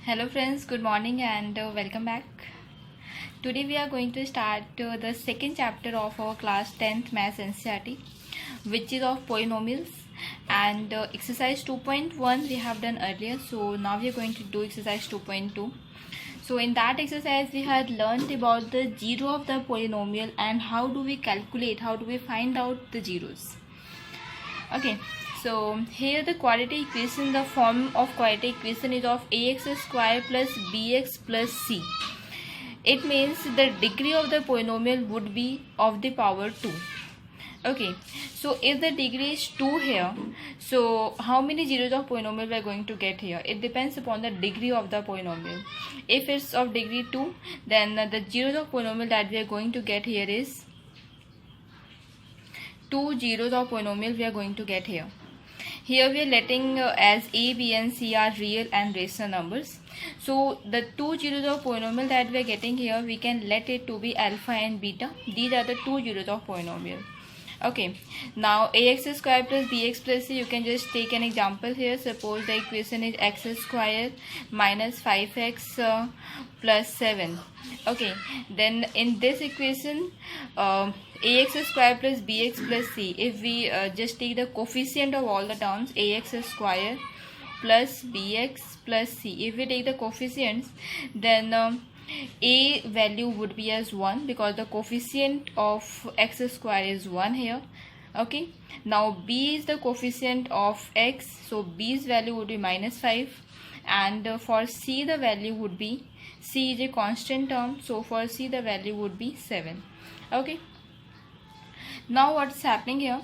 Hello friends, good morning and welcome back. Today we are going to start the second chapter of our class 10th Maths NCERT, which is of polynomials, and exercise 2.1 we have done earlier, so now we are going to do exercise 2.2. So in that exercise we had learned about the zero of the polynomial and how do we find out the zeros. Okay, so here the quadratic equation, the form of quadratic equation is of ax square plus bx plus c. It means the degree of the polynomial would be of the power 2. Okay, so if the degree is 2 here, so how many zeros of polynomial we are going to get here? It depends upon the degree of the polynomial. If it's of degree 2, then the zeros of polynomial that we are going to get here is 2 zeros of polynomial we are going to get here. Here we are letting as a, b and c are real and rational numbers. So the 2 zeros of polynomial that we are getting here, we can let it to be alpha and beta. These are the 2 zeros of polynomial. Okay, now ax square plus bx plus c, you can just take an example here. Suppose the equation is x square minus 5x plus 7. Okay, then in this equation ax square plus bx plus c, if we just take the coefficient of all the terms, ax square plus bx plus c, if we take the coefficients, then a value would be as 1 because the coefficient of x square is 1 here. Okay, now b is the coefficient of x, so b's value would be minus 5, and for c the value would be, c is a constant term, so for c the value would be 7. Okay, now what's happening here,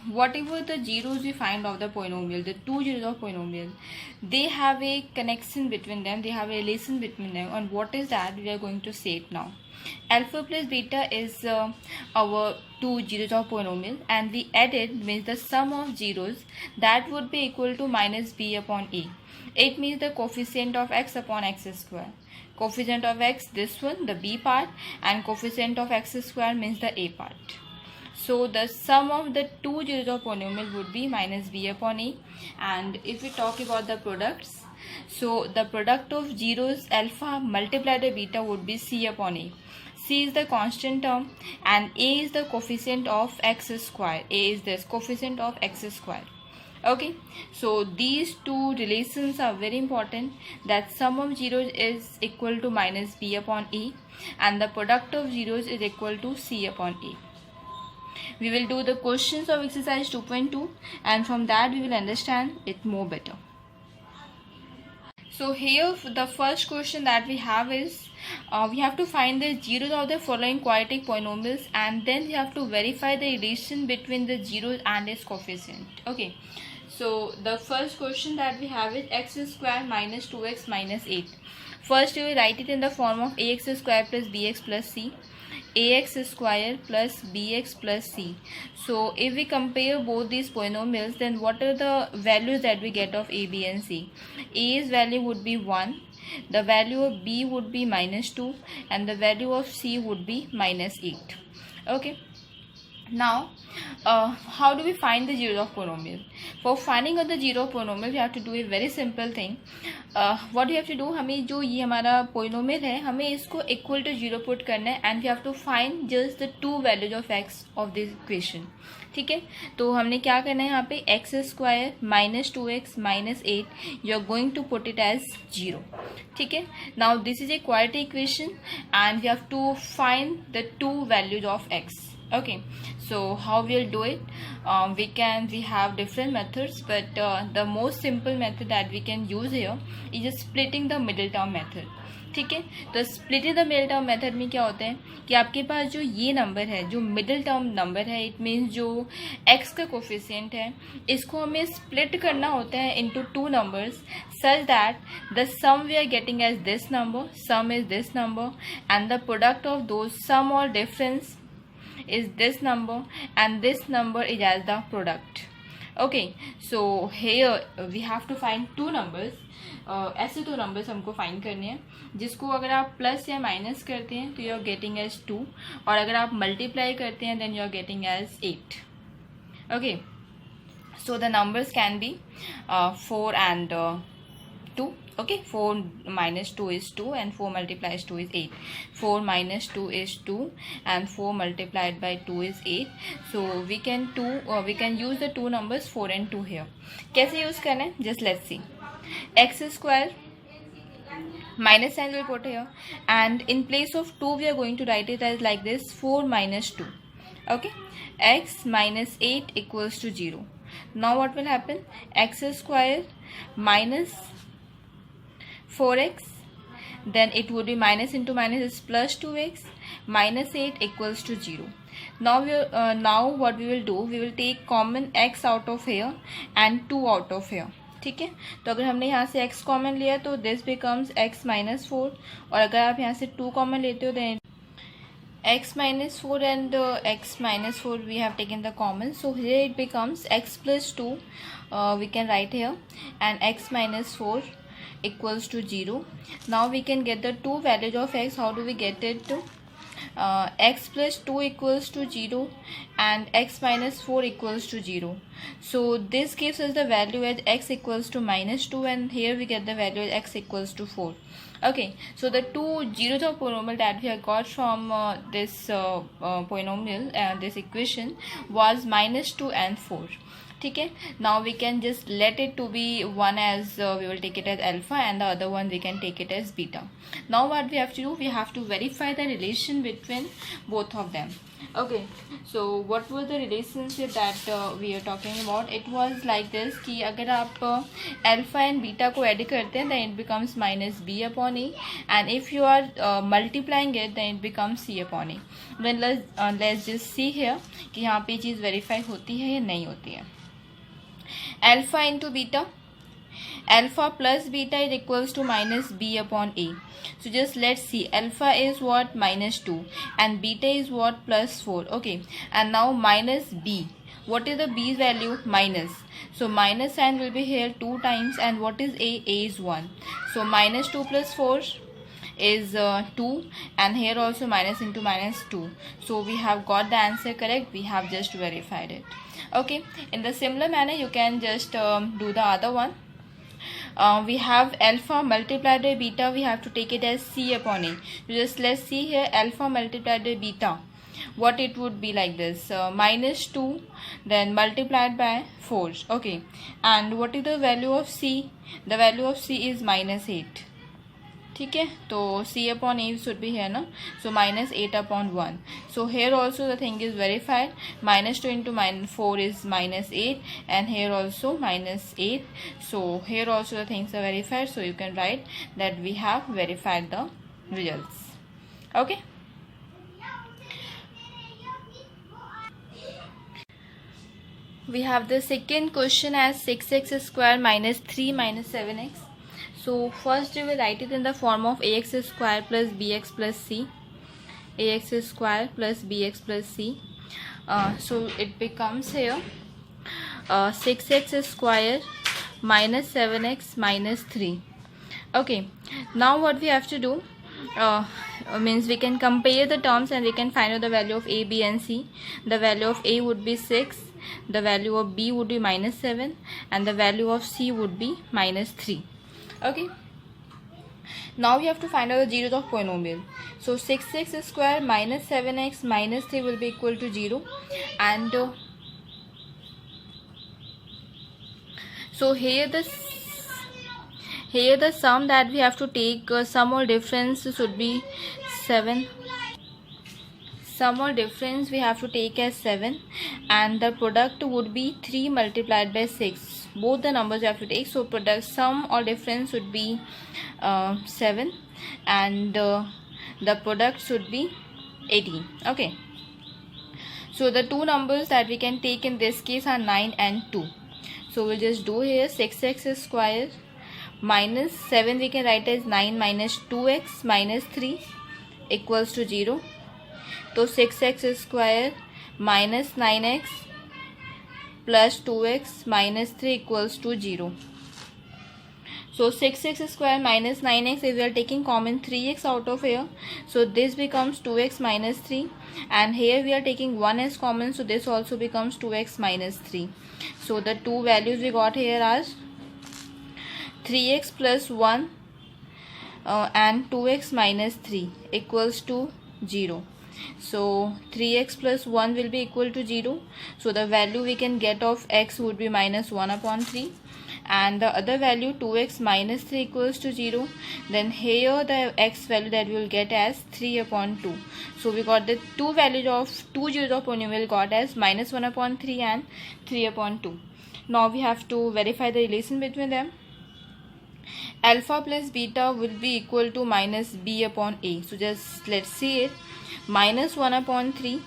whatever the zeros we find of the polynomial, the 2 zeros of polynomial, they have a connection between them, they have a relation between them, and what is that we are going to say it now. Alpha plus beta is our 2 zeros of polynomial, and we added means the sum of zeros, that would be equal to minus b upon a. It means the coefficient of x upon x square. Coefficient of x, this one, the b part, and coefficient of x square means the a part. So the sum of the 2 zeros of polynomial would be minus b upon a. And if we talk about the products, so the product of zeros alpha multiplied by beta would be c upon a. C is the constant term and a is the coefficient of x square. A is this coefficient of x square. Okay, so these two relations are very important, that sum of zeros is equal to minus b upon a and the product of zeros is equal to c upon a. We will do the questions of exercise 2.2 and from that we will understand it more better. So here the first question that we have is, we have to find the zeros of the following quadratic polynomials and then we have to verify the relation between the zeros and its coefficient. Okay, so the first question that we have is x square minus 2x minus 8. First we will write it in the form of ax square plus bx plus c. Ax square plus bx plus c. So if we compare both these polynomials, then what are the values that we get of a, b and c? A's value would be 1, the value of b would be minus 2 and the value of c would be minus 8. Okay, now how do we find the zeros of polynomial? For finding out the zero of polynomial, we have to do a very simple thing. What we have to do, हमें जो ये हमारा polynomial है, हमें इसको equal to 0 put करना है and we have to find just the two values of x of this equation. ठीक है, तो हमने क्या करना है यहाँ पे, x square minus 2x minus 8 you are going to put it as 0. ठीक है, now this is a quadratic equation and we have to find the two values of x. Okay, so how we'll do it, we have different methods, but the most simple method that we can use here is just splitting the middle term method. ठीक है, तो splitting the middle term method में क्या होता है कि आपके पास जो ये नंबर है, जो मिडिल टर्म नंबर है, इट मीन्स जो x का कोफिशिएंट है, इसको हमें स्प्लिट करना होता है into two numbers such that the sum we are getting as this number, sum is this number, and the product of those sum or difference is this number and this number is as the product. Okay, so here we have to find two numbers. ऐसे दो numbers हमको find करने हैं जिसको अगर आप plus या minus करते हैं तो यू आर गेटिंग एज 2 और अगर आप मल्टीप्लाई करते हैं then you are getting as 8. Okay, so the numbers can be 4 and 2. Okay, 4 minus 2 is 2 and 4 multiplies 2 is 8. 4 minus 2 is 2 and 4 multiplied by 2 is 8. So we can use the two numbers 4 and 2 here. कैसे use करना है? Just let's see. X square minus sign will put here, and in place of 2 we are going to write it as like this, 4 minus 2. Okay, x minus 8 equals to 0. Now what will happen? X square minus 4x, then it would be minus into minus is plus 2x, minus 8 equals to 0. Now what we will do, we will take common x out of here and 2 out of here. ठीक है, तो अगर हमने यहाँ से x common लिया तो this becomes x minus 4, और अगर आप यहाँ से 2 कॉमन लेते हो then x minus 4 and x minus 4 we have taken the common, so here it becomes x plus 2, we can write here, and x minus 4 equals to 0. Now we can get the two values of x. How do we get it? X plus 2 equals to 0 and x minus 4 equals to 0. So this gives us the value as x equals to minus 2, and here we get the value as x equals to 4. Okay, so the two zeros of polynomial that we have got from this polynomial, this equation, was minus 2 and 4. ठीक है, now we can just let it to be one as we will take it as alpha, and the other one we can take it as beta. Now what we have to do, we have to verify the relation between both of them. Okay, so what was the relationship that we are talking about? It was like this कि अगर आप alpha and beta को add करते हैं then it becomes minus b upon a, and if you are multiplying it then it becomes c upon a. Then let's just see here कि यहाँ पे चीज़ verify होती है या नहीं होती है. Alpha into beta, alpha plus beta is equals to minus b upon a. So just let's see, alpha is what? Minus 2, and beta is what? Plus 4. Okay, and now minus b. What is the b's value? Minus. So minus sign will be here 2 times, and what is a? A is 1. So minus 2 plus 4 is 2, and here also minus into minus 2. So we have got the answer correct. We have just verified it. Okay, in the similar manner you can just do the other one. We have alpha multiplied by beta, we have to take it as c upon a. Just let's see here, alpha multiplied by beta, what it would be like this, minus 2 then multiplied by 4. Okay, and what is the value of c? The value of c is minus 8. ठीक है, तो c upon a should be here ना, so minus 8 upon 1. So here also the thing is verified. Minus 2 into minus 4 is minus 8, and here also minus 8. So here also the things are verified. So you can write that we have verified the results. Okay. We have the second question as 6x square minus 3 minus 7x. So first we will write it in the form of ax square plus bx plus c, ax square plus bx plus c. So it becomes here 6x square minus 7x minus 3. Okay, now what we have to do, means we can compare the terms and we can find out the value of a, b and c. The value of a would be 6, the value of b would be minus 7, and the value of c would be minus 3. Okay, now we have to find out the zeros of polynomial. So 6x square minus 7x minus 3 will be equal to 0, and so here the sum that we have to take, sum or difference should be 7. Sum or difference we have to take as 7, and the product would be 3 multiplied by 6. Both the numbers you have to take, so product sum or difference should be 7, and the product should be 18. Okay, so the two numbers that we can take in this case are 9 and 2. So we'll just do here 6x square minus 7 we can write as 9 minus 2x minus 3 equals to 0. So 6x square minus 9x plus 2x minus 3 equals to 0. So 6x square minus 9x, if we are taking common 3x out of here, so this becomes 2x minus 3, and here we are taking 1 as common, so this also becomes 2x minus 3. So the two values we got here are 3x plus 1 and 2x minus 3 equals to 0. So 3x plus 1 will be equal to 0. So the value we can get of x would be minus 1 upon 3. And the other value 2x minus 3 equals to 0. Then here the x value that we will get as 3 upon 2. So we got the two values of two zeros of polynomial got as minus 1 upon 3 and 3 upon 2. Now we have to verify the relation between them. Alpha plus beta will be equal to minus b upon a. So just let's see it. Minus 1 upon 3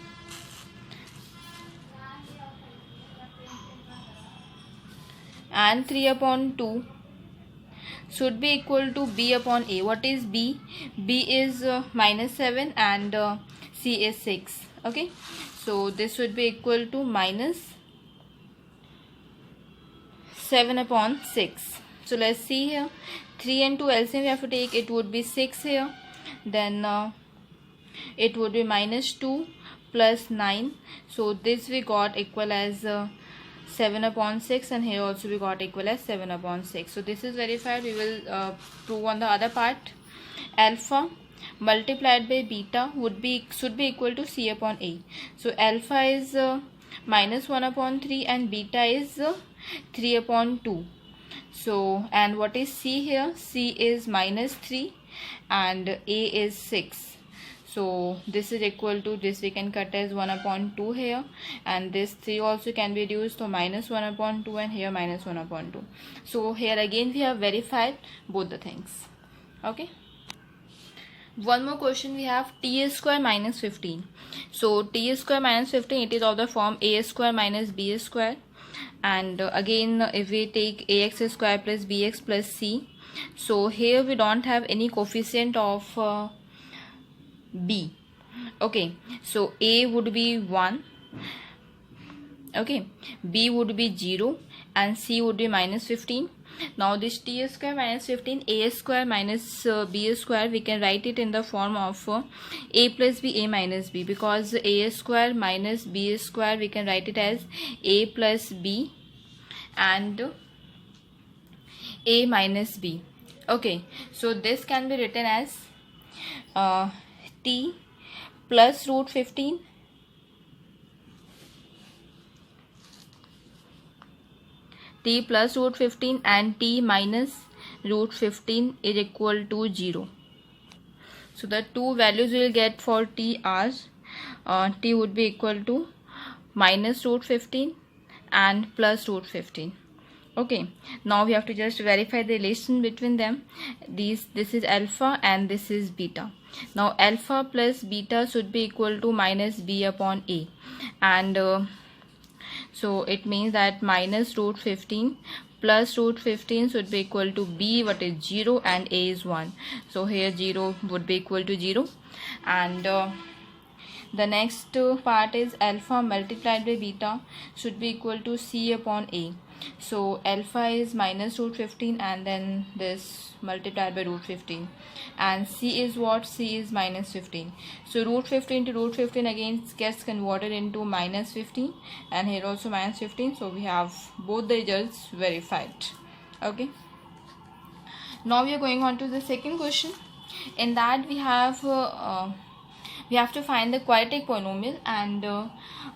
and 3 upon 2 should be equal to b upon a. What is b? B is minus 7 and c is 6. Okay, so this would be equal to minus 7 upon 6. So let's see here. 3 and 2 LCM we have to take. It would be 6 here. Then it would be minus 2 plus 9. So this we got equal as 7 upon 6, and here also we got equal as 7 upon 6. So this is verified. We will prove on the other part. Alpha multiplied by beta should be equal to c upon a. So alpha is minus 1 upon 3 and beta is 3 upon 2. So, and what is c here? C is minus 3 and a is 6. So this is equal to this, we can cut as 1 upon 2 here, and this 3 also can be reduced to minus 1 upon 2, and here minus 1 upon 2. So here again we have verified both the things. Okay. One more question we have, t square minus 15. So t square minus 15, it is of the form a square minus b square. And again if we take ax square plus bx plus c, so here we don't have any coefficient of b. Okay, so a would be 1, okay, b would be 0, and c would be minus 15. Now this t square minus 15, a square minus b square, we can write it in the form of a plus b, a minus b, because a square minus b square we can write it as a plus b and a minus b. Okay, so this can be written as t plus root 15 t plus root 15 and t minus root 15 is equal to 0. So the two values we will get for t are t would be equal to minus root 15 and plus root 15. Okay, now we have to just verify the relation between them. This is alpha and this is beta. Now alpha plus beta should be equal to minus b upon a, and so it means that minus root 15 plus root 15 should be equal to b, what is 0, and a is 1. So here 0 would be equal to 0. And the next part is alpha multiplied by beta should be equal to c upon a. So alpha is minus root 15 and then this multiplied by root 15, and c is what? C is minus 15. So root 15 to root 15 again gets converted into minus 15, and here also minus 15. So we have both the results verified. Okay, now we are going on to the second question. In that we have to find the quadratic polynomial, and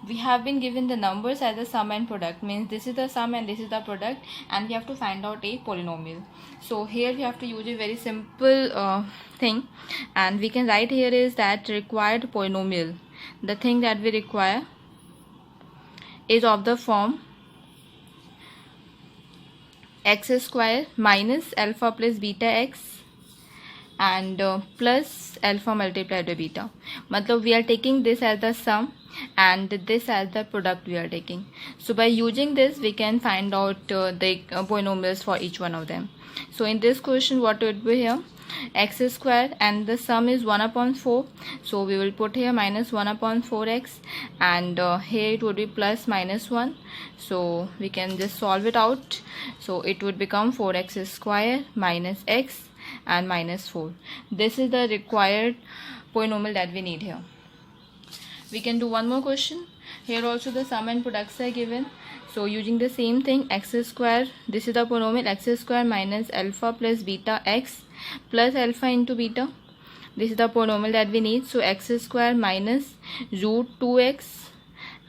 we have been given the numbers as the sum and product, means this is the sum and this is the product, and we have to find out a polynomial. So here we have to use a very simple thing, and we can write here is that required polynomial, the thing that we require is of the form x square minus alpha plus beta x and plus alpha multiplied by beta. Matlab we are taking this as the sum and this as the product we are taking. So by using this we can find out the polynomials for each one of them. So in this question what would be here? X square, and the sum is 1 upon 4. So we will put here minus 1 upon 4x, and here it would be plus minus 1. So we can just solve it out. So it would become 4x square minus x and minus 4. This is the required polynomial that we need here. We can do one more question. Here also the sum and products are given. So using the same thing, x square, this is the polynomial x square minus alpha plus beta x plus alpha into beta. This is the polynomial that we need. So x square minus root 2x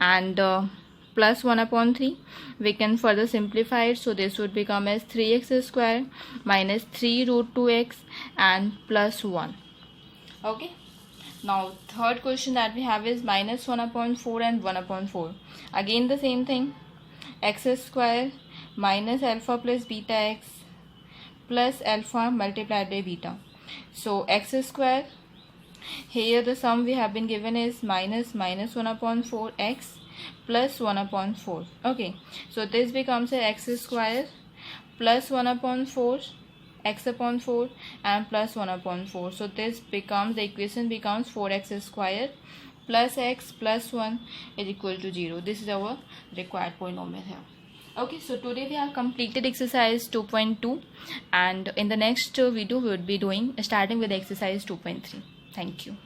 and plus 1 upon 3. We can further simplify it. So this would become as 3x square minus 3 root 2x and plus 1. Okay. Now third question that we have is minus 1 upon 4 and 1 upon 4. Again the same thing, x square minus alpha plus beta x plus alpha multiplied by beta. So x square, here the sum we have been given is minus 1 upon 4 x plus 1 upon 4. Okay, so this becomes a x square plus 1 upon 4 x upon 4 and plus 1 upon 4. So this becomes, the equation becomes 4x square plus x plus 1 is equal to 0. This is our required polynomial here. Okay, so today we have completed exercise 2.2 and in the next video we would be doing starting with exercise 2.3. Thank you.